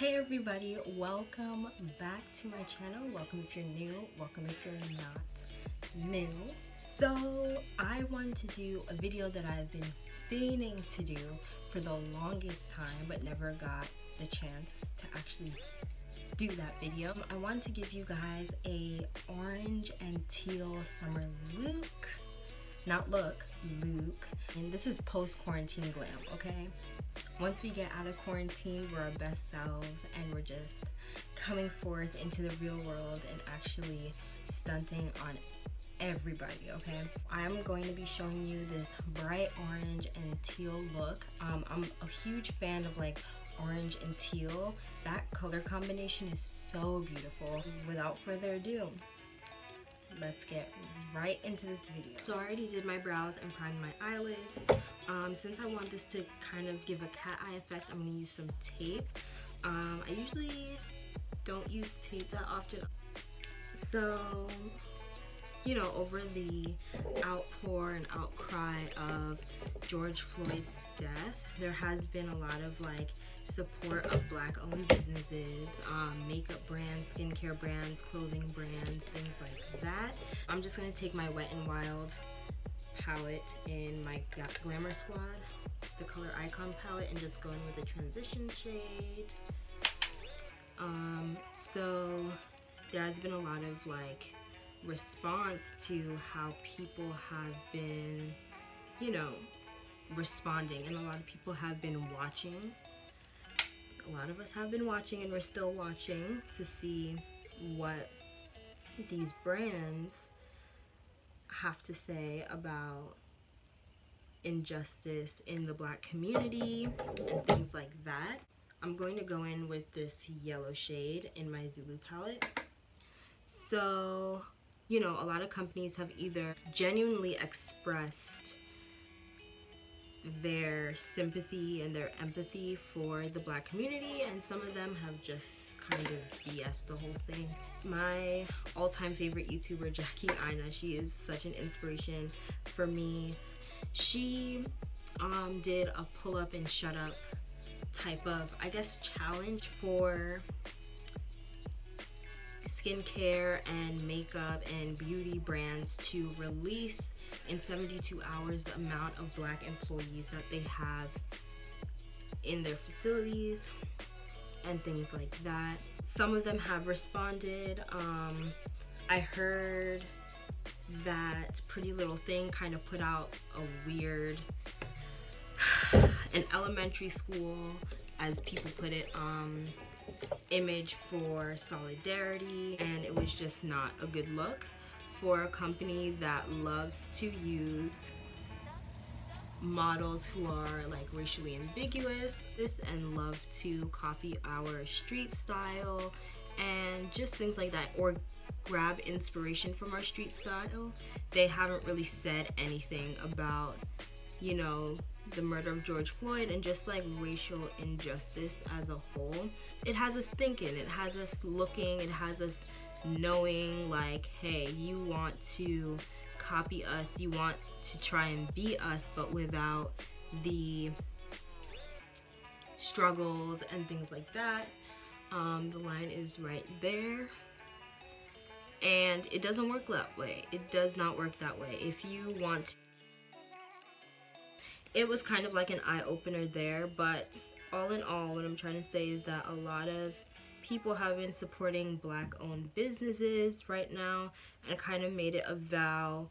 Hey everybody, welcome back to my channel. Welcome if you're new, welcome if you're not new. So I wanted to do a video that I've been meaning to do for the longest time but never got the chance to actually do that video. I wanted to give you guys a orange and teal summer look. Not look, look. And this is post-quarantine glam, okay? Once we get out of quarantine, we're our best selves and we're just coming forth into the real world and actually stunting on everybody, okay? I'm going to be showing you this bright orange and teal look. I'm a huge fan of like orange and teal. That color combination is so beautiful. Without further ado, let's get right into this video. So I already did my brows and primed my eyelids. Since I want this to kind of give a cat eye effect, I'm going to use some tape. I usually don't use tape that often. So, you know, over the outpour and outcry of George Floyd's death, there has been a lot of like support of Black-owned businesses, makeup brands, skincare brands, clothing brands, things like that. I'm just gonna take my Wet n Wild palette in my Glamour Squad, the color Icon palette, and just go in with a transition shade. So there has been a lot of like response to how people have been, you know, responding, and a lot of people have been watching. A lot of us have been watching, and we're still watching to see what these brands have to say about injustice in the Black community and things like that. I'm going to go in with this yellow shade in my Zulu palette. So, you know, a lot of companies have either genuinely expressed their sympathy and their empathy for the Black community, and some of them have just kind of BS the whole thing. My all-time favorite YouTuber, Jackie Aina, she is such an inspiration for me. She did a pull up and shut up type of, I guess, challenge for skincare and makeup and beauty brands to release in 72 hours the amount of Black employees that they have in their facilities and things like that. Some of them have responded. I heard that Pretty Little Thing kind of put out a weird, an elementary school, as people put it, image for solidarity, and it was just not a good look for a company that loves to use models who are like racially ambiguous and love to copy our street style and just things like that, or grab inspiration from our street style. They haven't really said anything about, you know, the murder of George Floyd and just like racial injustice as a whole. It has us thinking, it has us looking, it has us knowing like, hey, you want to copy us, you want to try and be us, but without the struggles and things like that. The line is right there, and it doesn't work that way. It does not work that way. If you want to, it was kind of like an eye-opener there, but all in all, what I'm trying to say is that a lot of people have been supporting Black-owned businesses right now and kind of made it a vow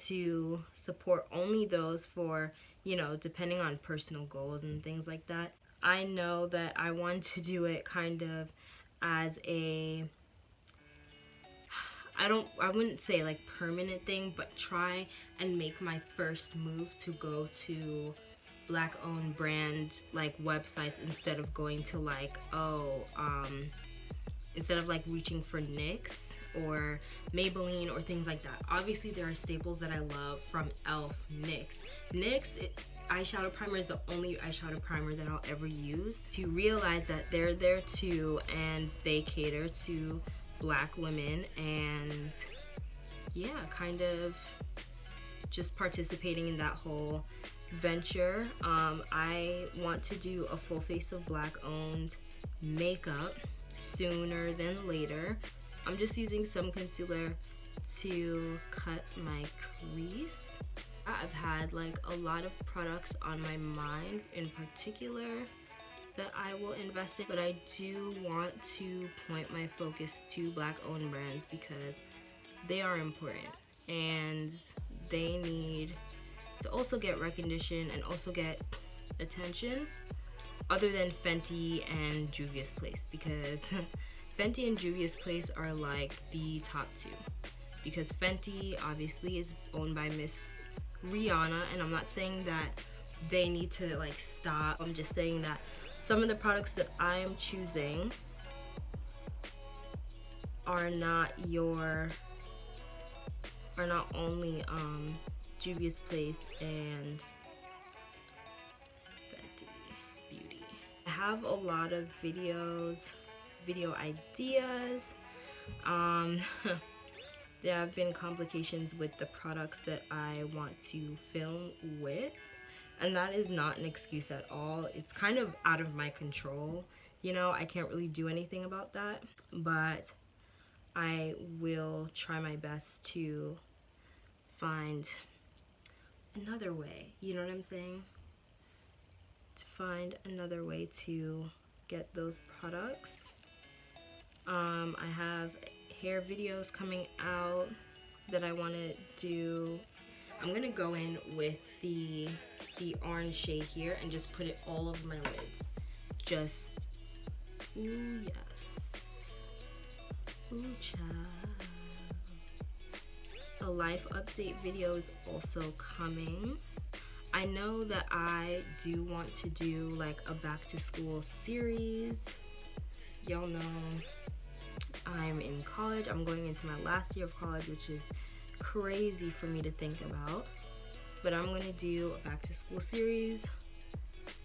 to support only those for, you know, depending on personal goals and things like that. I know that I want to do it kind of as a, I wouldn't say like permanent thing, but try and make my first move to go to Black-owned brand like websites instead of going to like, instead of like reaching for NYX or Maybelline or things like that. Obviously there are staples that I love, from e.l.f., NYX. Eyeshadow primer is the only eyeshadow primer that I'll ever use. To realize that they're there too, and they cater to Black women, and yeah, kind of just participating in that whole venture. I want to do a full face of Black-owned makeup sooner than later. I'm just using some concealer to cut my crease. I've had like a lot of products on my mind in particular that I will invest in, but I do want to point my focus to Black owned brands because they are important and they need to also get recognition and also get attention other than Fenty and Juvia's Place, because Fenty and Juvia's Place are like the top two, because Fenty obviously is owned by Miss Rihanna, and I'm not saying that they need to like stop. I'm just saying that some of the products that I am choosing are not only Juvia's Place and Fenty Beauty. I have a lot of video ideas. There have been complications with the products that I want to film with, and that is not an excuse at all. It's kind of out of my control, you know. I can't really do anything about that, but I will try my best to find another way, you know what I'm saying? To find another way to get those products. I have hair videos coming out that I want to do. I'm gonna go in with the orange shade here and just put it all over my lids. Just, ooh yes, ooh child. A life update video is also coming. I know that I do want to do like a back to school series. Y'all know I'm in college. I'm going into my last year of college, which is crazy for me to think about. But I'm gonna do a back to school series,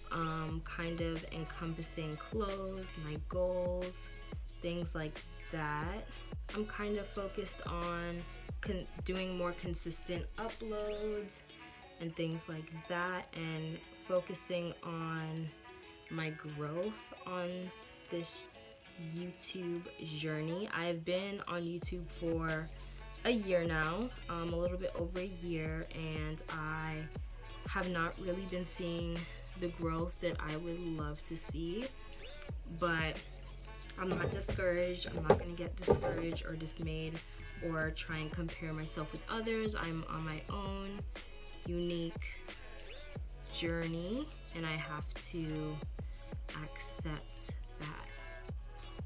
kind of encompassing clothes, my goals, things like that. I'm kind of focused on doing more consistent uploads and things like that, and focusing on my growth on this YouTube journey. I've been on YouTube for a year now, a little bit over a year, and I have not really been seeing the growth that I would love to see, but I'm not discouraged. I'm not going to get discouraged or dismayed or try and compare myself with others. I'm on my own unique journey, and I have to accept that.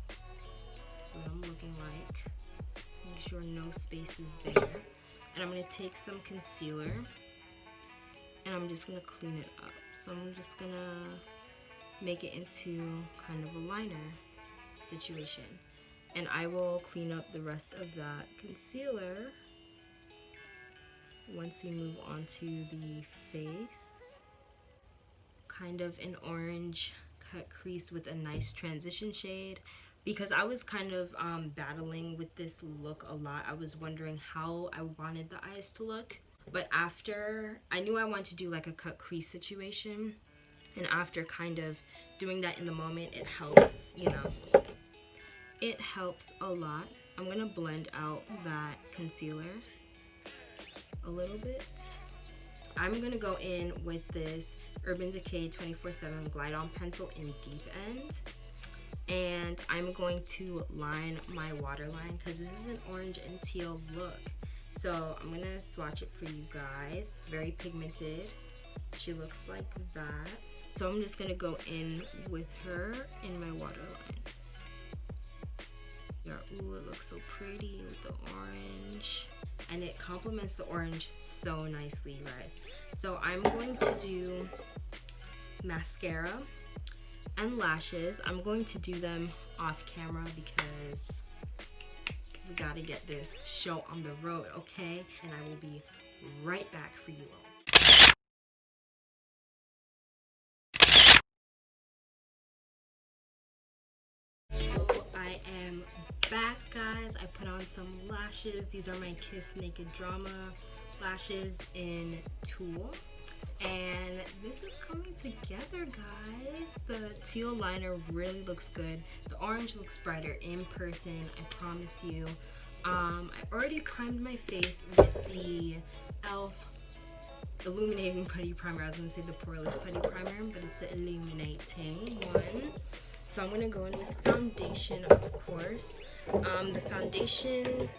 That's what I'm looking like. Make sure no space is there. And I'm going to take some concealer and I'm just going to clean it up. So I'm just going to make it into kind of a liner situation. And I will clean up the rest of that concealer once we move on to the face. Kind of an orange cut crease with a nice transition shade, because I was kind of battling with this look a lot. I was wondering how I wanted the eyes to look, but after I knew I wanted to do like a cut crease situation, and after kind of doing that in the moment, it helps, you know. It helps a lot. I'm gonna blend out that concealer a little bit. I'm gonna go in with this Urban Decay 24/7 Glide On Pencil in Deep End, and I'm going to line my waterline because this is an orange and teal look. So I'm gonna swatch it for you guys. Very pigmented. She looks like that. So I'm just gonna go in with her in my waterline. Ooh, it looks so pretty with the orange, and it complements the orange so nicely, you guys. So I'm going to do mascara and lashes. I'm going to do them off camera because we gotta get this show on the road, okay? And I will be right back for you all. I am back, guys. I put on some lashes. These are my Kiss Naked Drama lashes in Tulle, and this is coming together, guys. The teal liner really looks good. The orange looks brighter in person, I promise you. I already primed my face with the e.l.f. Illuminating Putty Primer. I was going to say the Poreless Putty Primer, but it's the illuminating one. So I'm going to go in with foundation, of course. The foundation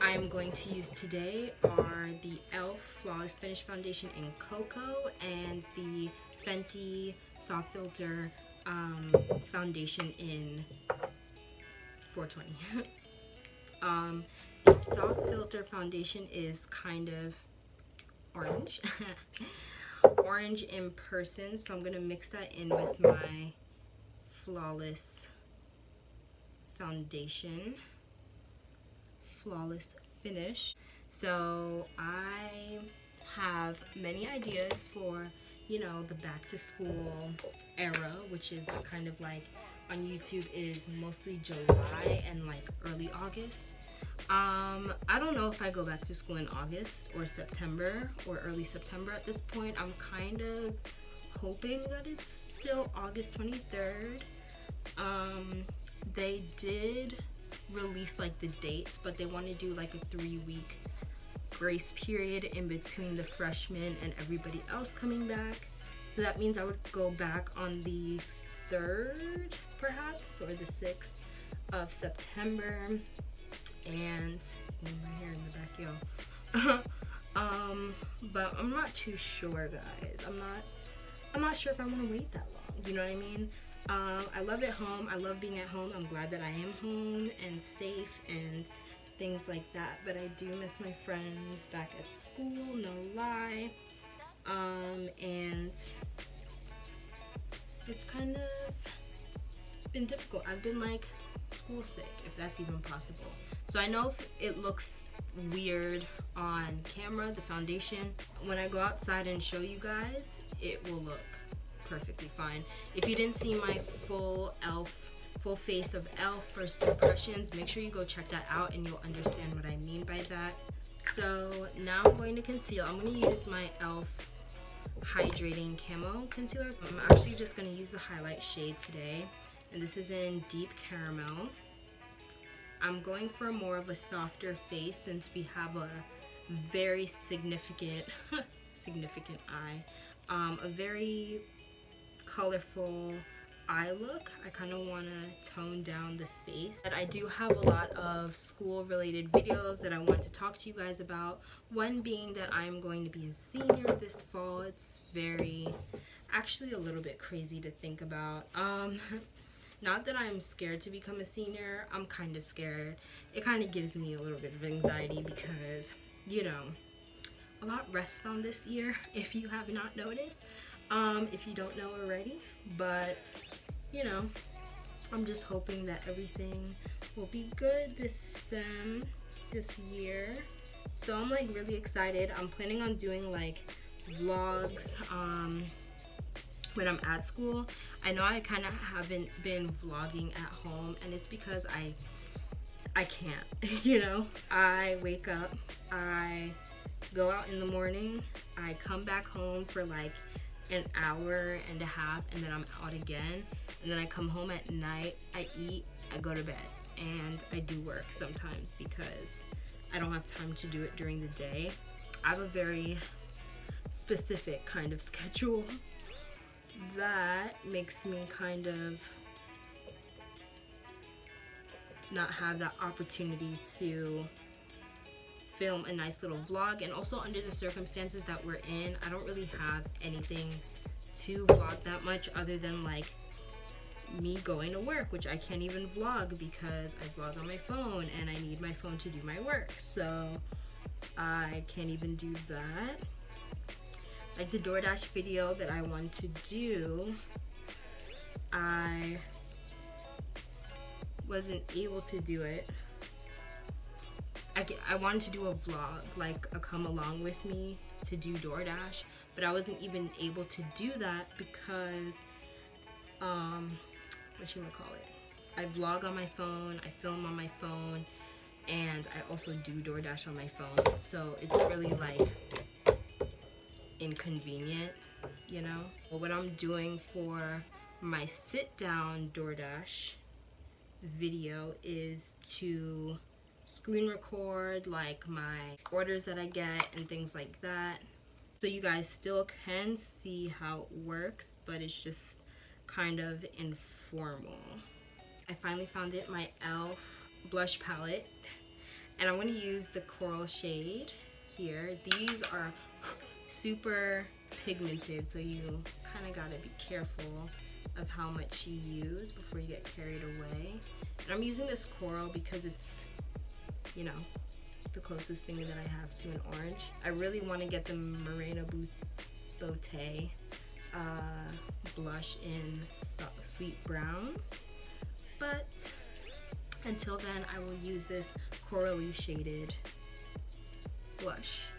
I'm going to use today are the e.l.f. Flawless Finish Foundation in Cocoa and the Fenty Soft Filter foundation in 420. The Soft Filter foundation is kind of orange. Orange in person, so I'm going to mix that in with my Flawless foundation. Flawless Finish. So I have many ideas for, you know, the back to school era, which is kind of like on YouTube is mostly July and like early August. I don't know if I go back to school in August or September or early September at this point. I'm kind of hoping that it's still August 23rd. They did release like the dates, but they want to do like a 3-week grace period in between the freshmen and everybody else coming back. So that means I would go back on the 3rd perhaps, or the 6th of September. And my hair in the back, yo. But I'm not too sure, guys. I'm not sure if I want to wait that long, you know what I mean? I love it home. I love being at home. I'm glad that I am home and safe and things like that, but I do miss my friends back at school, no lie. And it's kind of been difficult. I've been like school sick, if that's even possible. So I know it looks weird on camera, the foundation. When I go outside and show you guys, it will look perfectly fine. If you didn't see my full face of e.l.f. first impressions, make sure you go check that out and you'll understand what I mean by that. So now I'm going to conceal. I'm going to use my e.l.f. hydrating camo concealer. I'm actually just going to use the highlight shade today, and this is in Deep Caramel. I'm going for more of a softer face since we have a very significant eye, a very colorful eye look. I kind of want to tone down the face. But I do have a lot of school related videos that I want to talk to you guys about. One being that I'm going to be a senior this fall. It's actually a little bit crazy to think about. Not that I'm scared to become a senior, I'm kind of scared. It kind of gives me a little bit of anxiety because, you know, a lot rests on this year, if you have not noticed, if you don't know already. But, you know, I'm just hoping that everything will be good this year. So I'm like really excited. I'm planning on doing like vlogs, when I'm at school. I know I kind of haven't been vlogging at home, and it's because I can't, you know. I wake up, I go out in the morning, I come back home for like an hour and a half, and then I'm out again, and then I come home at night, I eat, I go to bed, and I do work sometimes because I don't have time to do it during the day. I have a very specific kind of schedule that makes me kind of not have that opportunity to film a nice little vlog. And also under the circumstances that we're in, I don't really have anything to vlog that much other than like me going to work, which I can't even vlog because I vlog on my phone and I need my phone to do my work, so I can't even do that. Like the DoorDash video that I want to do, I wasn't able to do it. I wanted to do a vlog, like a come along with me to do DoorDash, but I wasn't even able to do that because, I vlog on my phone, I film on my phone, and I also do DoorDash on my phone. So it's really like inconvenient, you know. What I'm doing for my sit down DoorDash video is to screen record like my orders that I get and things like that, so you guys still can see how it works, but it's just kind of informal. I finally found it, my e.l.f. blush palette, and I'm going to use the coral shade here. These are super pigmented, so you kind of gotta be careful of how much you use before you get carried away. And I'm using this coral because it's, you know, the closest thing that I have to an orange. I really want to get the Morena Beauté blush in sweet brown, but until then I will use this corally shaded blush.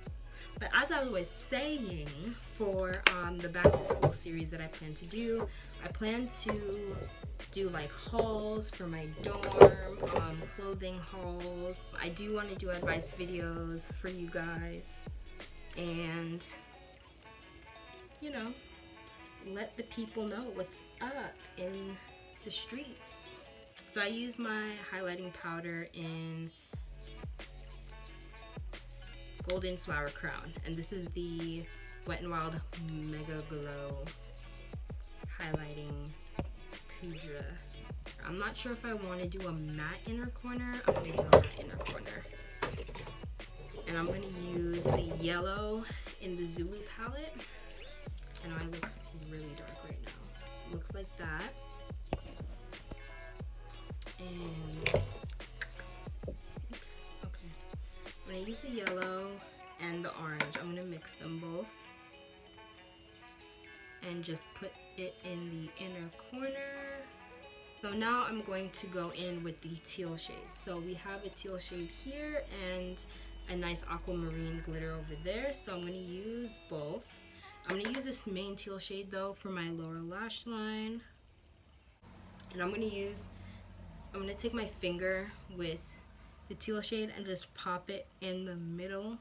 But as I was saying, for the back to school series that I plan to do, I plan to do like hauls for my dorm, clothing hauls. I do want to do advice videos for you guys, and you know, let the people know what's up in the streets. So I use my highlighting powder in Golden Flower Crown, and this is the Wet n Wild Mega Glow highlighting poudre. I'm not sure if I want to do a matte inner corner. I'm going to do a matte inner corner, and I'm going to use the yellow in the Zulu palette. I know I look really dark right now. It looks like that. And oops, okay. I'm going to use the yellow and the orange. I'm going to mix them both and just put it in the inner corner. So now I'm going to go in with the teal shade. So we have a teal shade here and a nice aquamarine glitter over there. So I'm going to use both. I'm going to use this main teal shade though for my lower lash line. And I'm going to take my finger with the teal shade and just pop it in the middle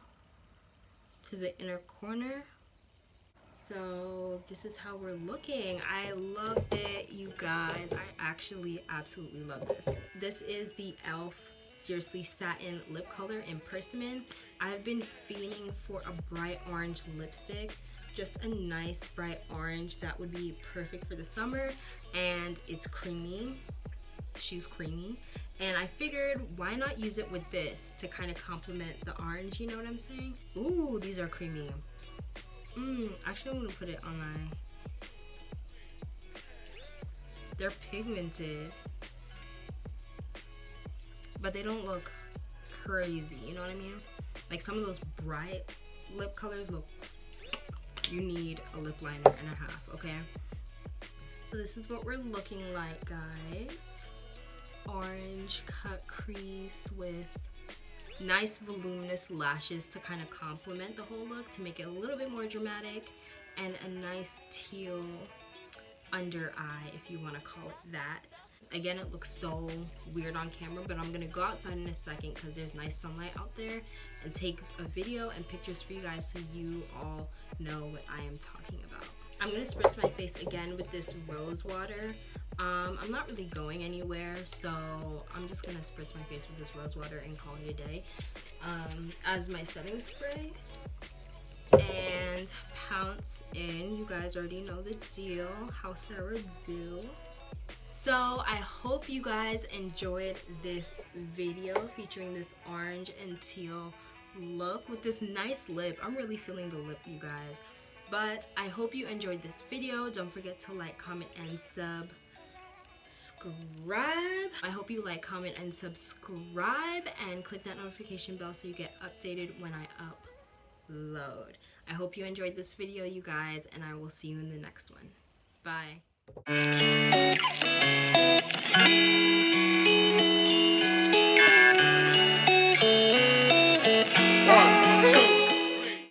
to the inner corner. So this is how we're looking. I loved it, you guys. I actually absolutely love this. This is the e.l.f. Seriously Satin Lip Color in Persimmon. I've been fiending for a bright orange lipstick. Just a nice bright orange that would be perfect for the summer, and it's creamy. She's creamy, and I figured why not use it with this to kind of complement the orange, you know what I'm saying? Ooh, these are creamy. Actually I'm gonna put it on my, they're pigmented, but they don't look crazy, you know what I mean? Like some of those bright lip colors look, you need a lip liner and a half, okay? So this is what we're looking like, guys. Orange cut crease with nice voluminous lashes to kind of complement the whole look, to make it a little bit more dramatic, and a nice teal under eye, if you want to call it that. Again, it looks so weird on camera, but I'm gonna go outside in a second because there's nice sunlight out there, and take a video and pictures for you guys so you all know what I am talking about. I'm gonna spritz my face again with this rose water. I'm not really going anywhere, so I'm just gonna spritz my face with this rose water and call it a day as my setting spray. And pounce in. You guys already know the deal. How Sarah do. So I hope you guys enjoyed this video featuring this orange and teal look with this nice lip. I'm really feeling the lip, you guys. But I hope you enjoyed this video. Don't forget to like, comment, and subscribe. I hope you like, comment, and subscribe, and click that notification bell so you get updated when I upload. I hope you enjoyed this video, you guys, and I will see you in the next one. Bye.